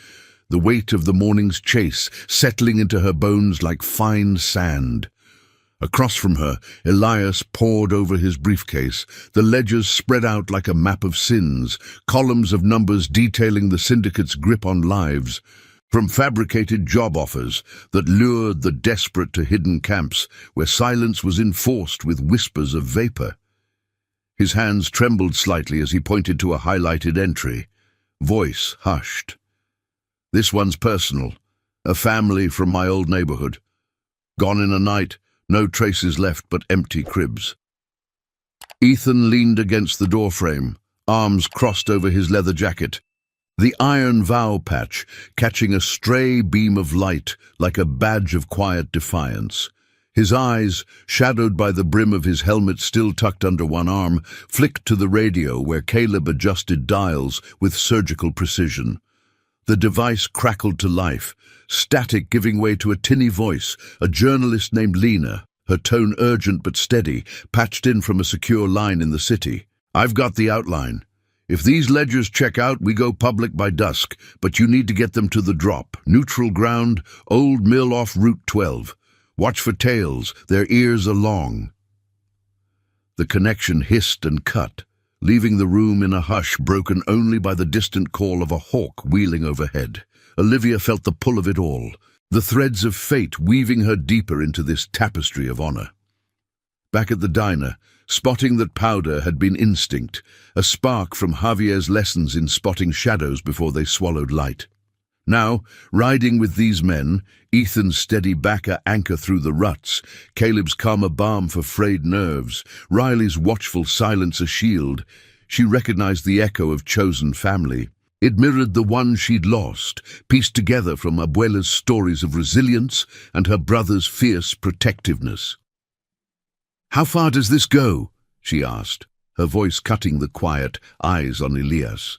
the weight of the morning's chase settling into her bones like fine sand. Across from her, Elias pored over his briefcase, the ledgers spread out like a map of sins, columns of numbers detailing the syndicate's grip on lives, from fabricated job offers that lured the desperate to hidden camps where silence was enforced with whispers of vapor. His hands trembled slightly as he pointed to a highlighted entry, voice hushed. "This one's personal, a family from my old neighborhood. Gone in a night, no traces left but empty cribs." Ethan leaned against the doorframe, arms crossed over his leather jacket, the iron vow patch catching a stray beam of light like a badge of quiet defiance. His eyes, shadowed by the brim of his helmet still tucked under one arm, flicked to the radio where Caleb adjusted dials with surgical precision. The device crackled to life, static giving way to a tinny voice, a journalist named Lena, her tone urgent but steady, patched in from a secure line in the city. "I've got the outline. If these ledgers check out, we go public by dusk, but you need to get them to the drop. Neutral ground, Old Mill off Route 12. Watch for tails, their ears are long." The connection hissed and cut, leaving the room in a hush broken only by the distant call of a hawk wheeling overhead. Olivia felt the pull of it all, the threads of fate weaving her deeper into this tapestry of honor. Back at the diner, spotting that powder had been instinct, a spark from Javier's lessons in spotting shadows before they swallowed light. Now, riding with these men, Ethan's steady back a anchor through the ruts, Caleb's calm a balm for frayed nerves, Riley's watchful silence a shield, she recognized the echo of chosen family. It mirrored the one she'd lost, pieced together from Abuela's stories of resilience and her brother's fierce protectiveness. "How far does this go?" she asked, her voice cutting the quiet, eyes on Elias.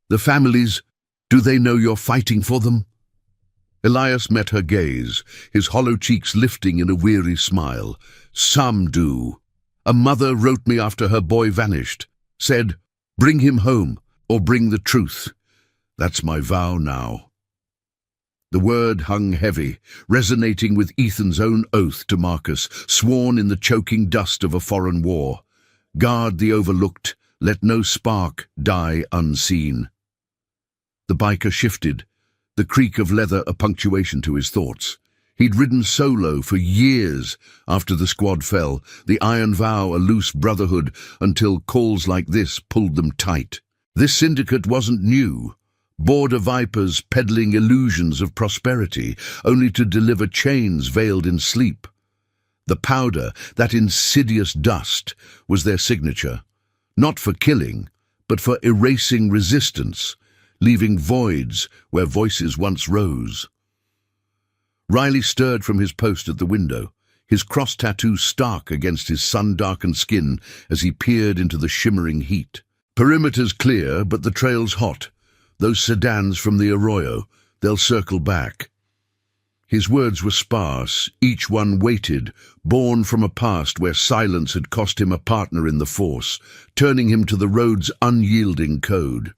"The families, do they know you're fighting for them?" Elias met her gaze, his hollow cheeks lifting in a weary smile. "Some do. A mother wrote me after her boy vanished, said, 'Bring him home, or bring the truth.' That's my vow now." The word hung heavy, resonating with Ethan's own oath to Marcus, sworn in the choking dust of a foreign war. Guard the overlooked, let no spark die unseen. The biker shifted, the creak of leather a punctuation to his thoughts. He'd ridden solo for years after the squad fell, the iron vow a loose brotherhood, until calls like this pulled them tight. This syndicate wasn't new. Border vipers peddling illusions of prosperity, only to deliver chains veiled in sleep. The powder, that insidious dust, was their signature, not for killing, but for erasing resistance, leaving voids where voices once rose. Riley stirred from his post at the window, his cross tattoo stark against his sun-darkened skin as he peered into the shimmering heat. "Perimeter's clear, but the trail's hot. Those sedans from the Arroyo, they'll circle back." His words were sparse, each one weighted, born from a past where silence had cost him a partner in the force, turning him to the road's unyielding code.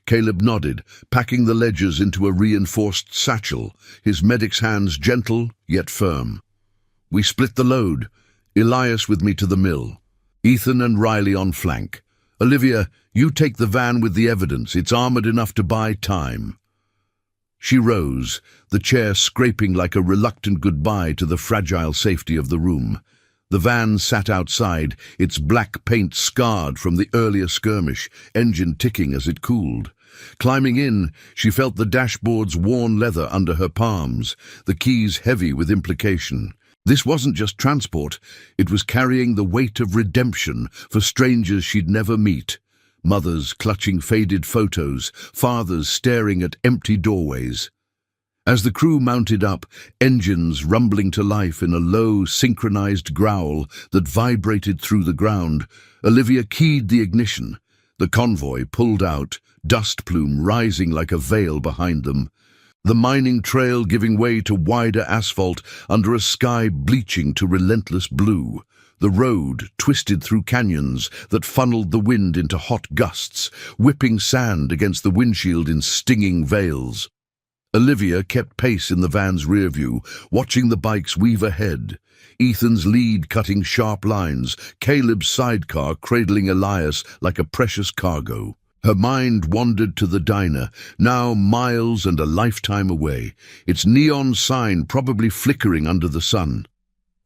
Caleb nodded, packing the ledgers into a reinforced satchel, his medic's hands gentle yet firm. "We split the load, Elias with me to the mill, Ethan and Riley on flank. Olivia, you take the van with the evidence. It's armored enough to buy time." She rose, the chair scraping like a reluctant goodbye to the fragile safety of the room. The van sat outside, its black paint scarred from the earlier skirmish, engine ticking as it cooled. Climbing in, she felt the dashboard's worn leather under her palms, the keys heavy with implication. This wasn't just transport, it was carrying the weight of redemption for strangers she'd never meet. Mothers clutching faded photos, fathers staring at empty doorways. As the crew mounted up, engines rumbling to life in a low, synchronized growl that vibrated through the ground, Olivia keyed the ignition. The convoy pulled out, dust plume rising like a veil behind them. The mining trail giving way to wider asphalt under a sky bleaching to relentless blue. The road twisted through canyons that funneled the wind into hot gusts, whipping sand against the windshield in stinging veils. Olivia kept pace in the van's rear view, watching the bikes weave ahead. Ethan's lead cutting sharp lines, Caleb's sidecar cradling Elias like a precious cargo. Her mind wandered to the diner, now miles and a lifetime away, its neon sign probably flickering under the sun.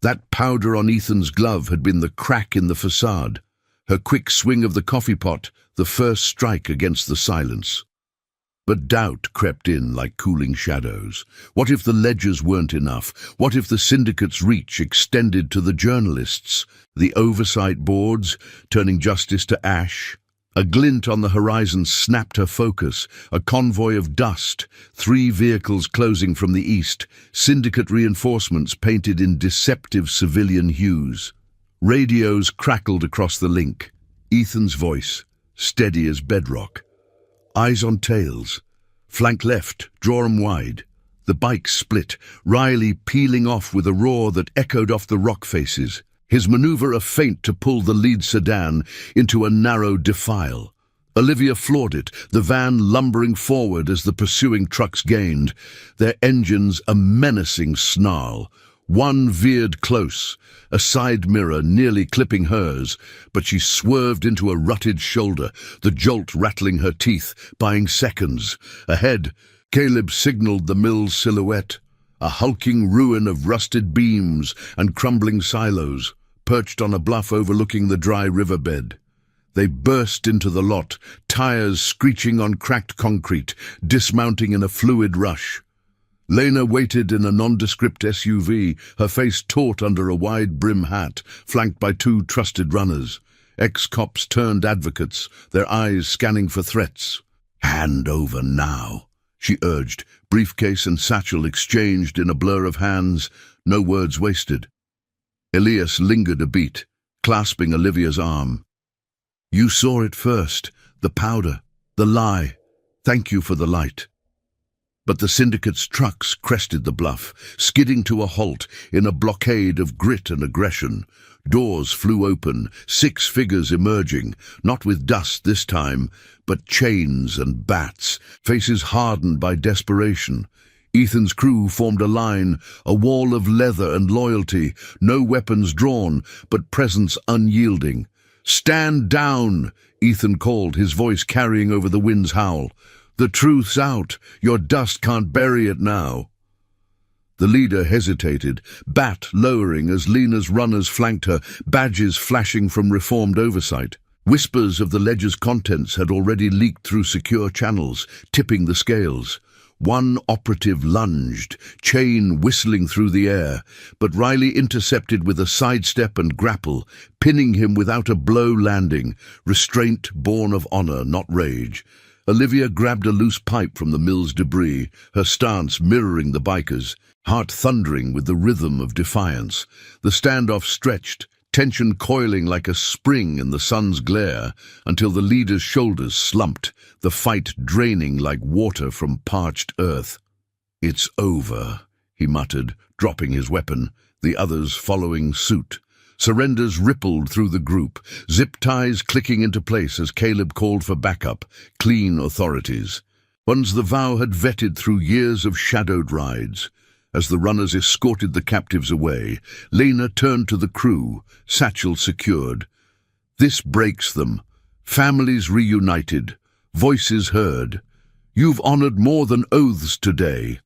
That powder on Ethan's glove had been the crack in the facade, her quick swing of the coffee pot, the first strike against the silence. But doubt crept in like cooling shadows. What if the ledgers weren't enough? What if the syndicate's reach extended to the journalists, the oversight boards, turning justice to ash? A glint on the horizon snapped her focus, a convoy of dust, 3 vehicles closing from the east, syndicate reinforcements painted in deceptive civilian hues. Radios crackled across the link. Ethan's voice, steady as bedrock. Eyes on tails. Flank left, draw 'em wide. The bike split, Riley peeling off with a roar that echoed off the rock faces. His maneuver a feint to pull the lead sedan into a narrow defile. Olivia floored it, the van lumbering forward as the pursuing trucks gained, their engines a menacing snarl. One veered close, a side mirror nearly clipping hers, but she swerved into a rutted shoulder, the jolt rattling her teeth, buying seconds. Ahead, Caleb signaled the mill's silhouette, a hulking ruin of rusted beams and crumbling silos, perched on a bluff overlooking the dry riverbed. They burst into the lot, tires screeching on cracked concrete, dismounting in a fluid rush. Lena waited in a nondescript SUV, her face taut under a wide-brim hat, flanked by 2 trusted runners. Ex-cops turned advocates, their eyes scanning for threats. "Hand over now," she urged, briefcase and satchel exchanged in a blur of hands, no words wasted. Elias lingered a beat, clasping Olivia's arm. "You saw it first, the powder, the lie. Thank you for the light." But the syndicate's trucks crested the bluff, skidding to a halt in a blockade of grit and aggression. Doors flew open, 6 figures emerging, not with dust this time, but chains and bats, faces hardened by desperation. Ethan's crew formed a line, a wall of leather and loyalty, no weapons drawn, but presence unyielding. "Stand down," Ethan called, his voice carrying over the wind's howl. "The truth's out. Your dust can't bury it now." The leader hesitated, bat lowering as Lena's runners flanked her, badges flashing from reformed oversight. Whispers of the ledger's contents had already leaked through secure channels, tipping the scales. One operative lunged, chain whistling through the air, but Riley intercepted with a sidestep and grapple, pinning him without a blow landing, restraint born of honor, not rage. Olivia grabbed a loose pipe from the mill's debris, her stance mirroring the bikers, heart thundering with the rhythm of defiance. The standoff stretched, tension coiling like a spring in the sun's glare, until the leader's shoulders slumped, the fight draining like water from parched earth. "It's over," he muttered, dropping his weapon, the others following suit. Surrenders rippled through the group, zip ties clicking into place as Caleb called for backup, clean authorities. Ones the vow had vetted through years of shadowed rides. As the runners escorted the captives away, Lena turned to the crew, satchel secured. "This breaks them. Families reunited. Voices heard. You've honored more than oaths today."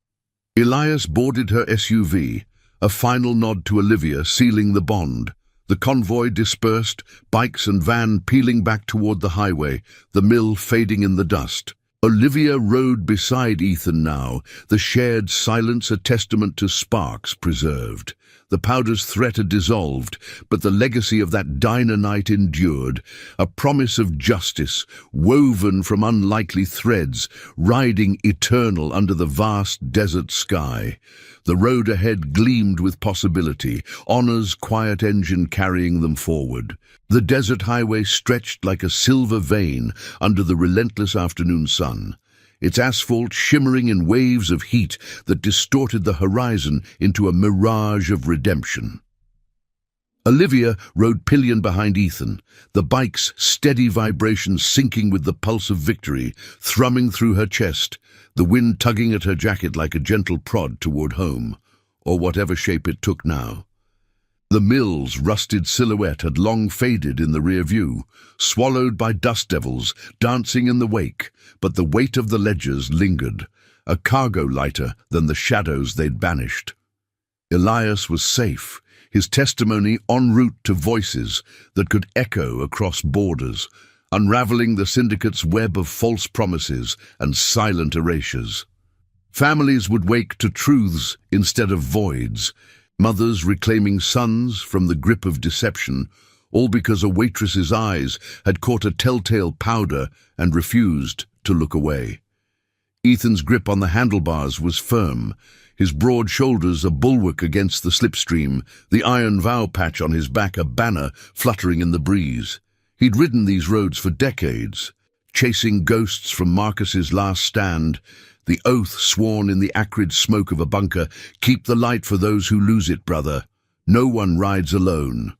Elias boarded her SUV, a final nod to Olivia sealing the bond. The convoy dispersed, bikes and van peeling back toward the highway, the mill fading in the dust. Olivia rode beside Ethan now, the shared silence a testament to sparks preserved. The powder's threat had dissolved, but the legacy of that diner night endured, a promise of justice, woven from unlikely threads, riding eternal under the vast desert sky. The road ahead gleamed with possibility, honor's quiet engine carrying them forward. The desert highway stretched like a silver vein under the relentless afternoon sun, its asphalt shimmering in waves of heat that distorted the horizon into a mirage of redemption. Olivia rode pillion behind Ethan, the bike's steady vibration syncing with the pulse of victory, thrumming through her chest, the wind tugging at her jacket like a gentle prod toward home, or whatever shape it took now. The mill's rusted silhouette had long faded in the rear view, swallowed by dust devils dancing in the wake, but the weight of the ledgers lingered, a cargo lighter than the shadows they'd banished. Elias was safe, his testimony en route to voices that could echo across borders, unraveling the syndicate's web of false promises and silent erasures. Families would wake to truths instead of voids, mothers reclaiming sons from the grip of deception, all because a waitress's eyes had caught a telltale powder and refused to look away. Ethan's grip on the handlebars was firm, his broad shoulders a bulwark against the slipstream, the iron vow patch on his back a banner fluttering in the breeze. He'd ridden these roads for decades, chasing ghosts from Marcus's last stand, the oath sworn in the acrid smoke of a bunker, "Keep the light for those who lose it, brother. No one rides alone."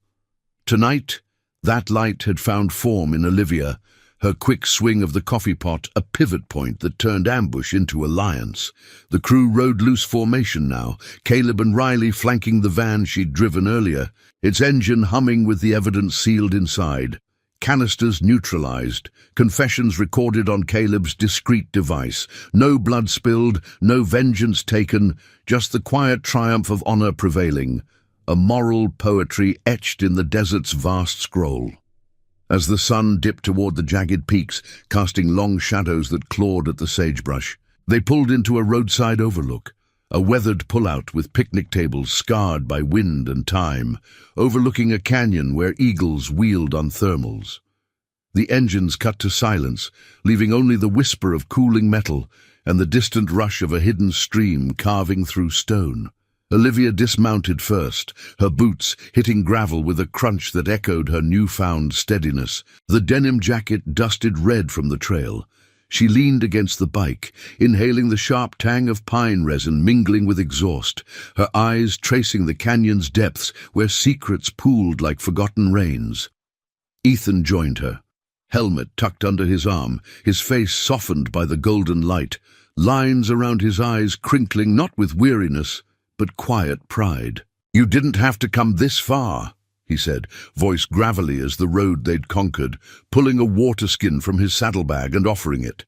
Tonight, that light had found form in Olivia, her quick swing of the coffee pot a pivot point that turned ambush into alliance. The crew rode loose formation now, Caleb and Riley flanking the van she'd driven earlier, its engine humming with the evidence sealed inside. Canisters neutralized, confessions recorded on Caleb's discreet device. No blood spilled, no vengeance taken, just the quiet triumph of honor prevailing, a moral poetry etched in the desert's vast scroll. As the sun dipped toward the jagged peaks, casting long shadows that clawed at the sagebrush, they pulled into a roadside overlook, a weathered pullout with picnic tables scarred by wind and time, overlooking a canyon where eagles wheeled on thermals. The engines cut to silence, leaving only the whisper of cooling metal and the distant rush of a hidden stream carving through stone. Olivia dismounted first, her boots hitting gravel with a crunch that echoed her newfound steadiness. The denim jacket dusted red from the trail. She leaned against the bike, inhaling the sharp tang of pine resin mingling with exhaust, her eyes tracing the canyon's depths where secrets pooled like forgotten rains. Ethan joined her, helmet tucked under his arm, his face softened by the golden light, lines around his eyes crinkling not with weariness, but quiet pride. "You didn't have to come this far," he said, voice gravelly as the road they'd conquered, pulling a water skin from his saddlebag and offering it.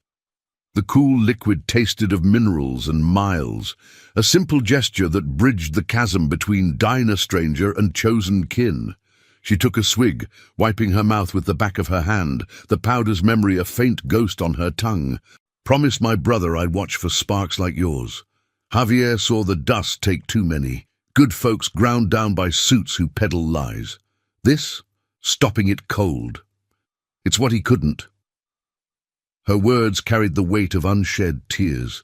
The cool liquid tasted of minerals and miles, a simple gesture that bridged the chasm between diner stranger and chosen kin. She took a swig, wiping her mouth with the back of her hand, the powder's memory a faint ghost on her tongue. "Promised my brother I'd watch for sparks like yours. Javier saw the dust take too many. Good folks ground down by suits who peddle lies. This, stopping it cold. It's what he couldn't." Her words carried the weight of unshed tears.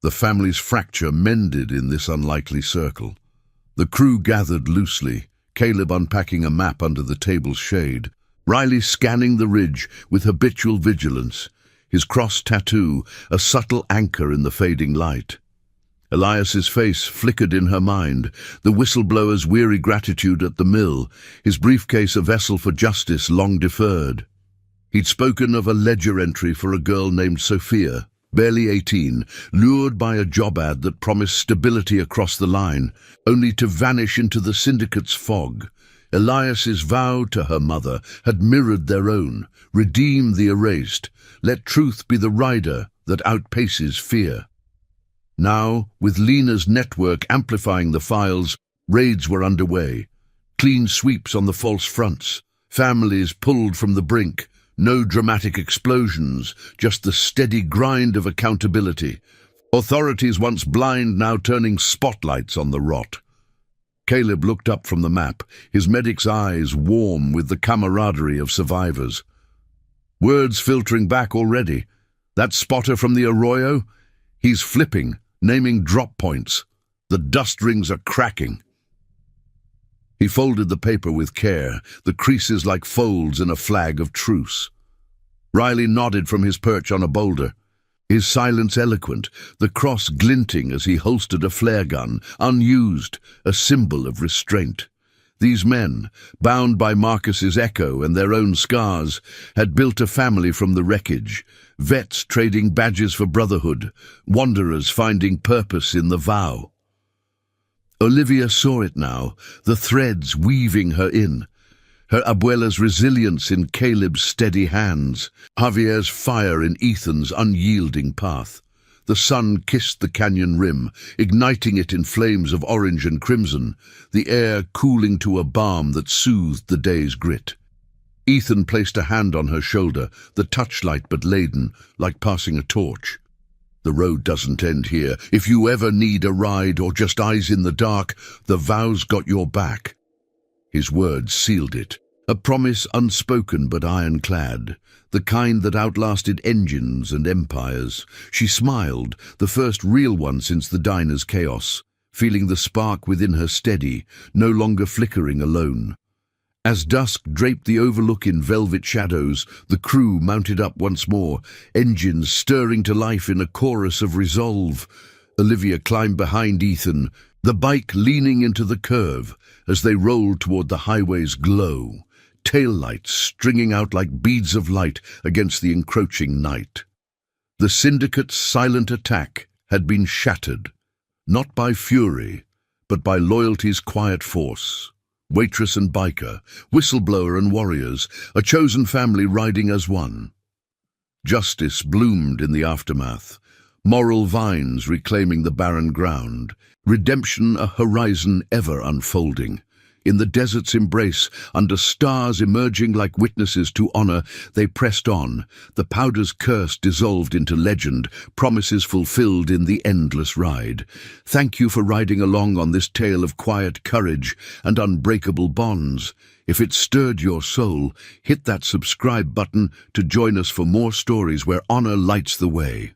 The family's fracture mended in this unlikely circle. The crew gathered loosely, Caleb unpacking a map under the table's shade, Riley scanning the ridge with habitual vigilance, his cross tattoo a subtle anchor in the fading light. Elias's face flickered in her mind, the whistleblower's weary gratitude at the mill, his briefcase a vessel for justice long deferred. He'd spoken of a ledger entry for a girl named Sophia, barely 18, lured by a job ad that promised stability across the line, only to vanish into the syndicate's fog. Elias's vow to her mother had mirrored their own, redeem the erased, let truth be the rider that outpaces fear. Now, with Lena's network amplifying the files, raids were underway. Clean sweeps on the false fronts, families pulled from the brink, no dramatic explosions, just the steady grind of accountability. Authorities once blind, now turning spotlights on the rot. Caleb looked up from the map, his medic's eyes warm with the camaraderie of survivors. Words filtering back already. That spotter from the Arroyo? He's flipping, naming drop points. The dust rings are cracking. He folded the paper with care, the creases like folds in a flag of truce. Riley nodded from his perch on a boulder, his silence eloquent, the cross glinting as he holstered a flare gun, unused, a symbol of restraint. These men, bound by Marcus's echo and their own scars, had built a family from the wreckage, vets trading badges for brotherhood, wanderers finding purpose in the vow. Olivia saw it now, the threads weaving her in, her abuela's resilience in Caleb's steady hands, Javier's fire in Ethan's unyielding path. The sun kissed the canyon rim, igniting it in flames of orange and crimson, the air cooling to a balm that soothed the day's grit. Ethan placed a hand on her shoulder, the touch light but laden, like passing a torch. The road doesn't end here. If you ever need a ride or just eyes in the dark, the vow's got your back. His words sealed it. A promise unspoken but ironclad, the kind that outlasted engines and empires. She smiled, the first real one since the diner's chaos, feeling the spark within her steady, no longer flickering alone. As dusk draped the overlook in velvet shadows, the crew mounted up once more, engines stirring to life in a chorus of resolve. Olivia climbed behind Ethan, the bike leaning into the curve as they rolled toward the highway's glow, taillights stringing out like beads of light against the encroaching night. The syndicate's silent attack had been shattered, not by fury, but by loyalty's quiet force. Waitress and biker, whistleblower and warriors, a chosen family riding as one. Justice bloomed in the aftermath, moral vines reclaiming the barren ground, redemption a horizon ever unfolding. In the desert's embrace, under stars emerging like witnesses to honor, they pressed on, the powder's curse dissolved into legend, promises fulfilled in the endless ride. Thank you for riding along on this tale of quiet courage and unbreakable bonds. If it stirred your soul, hit that subscribe button to join us for more stories where honor lights the way.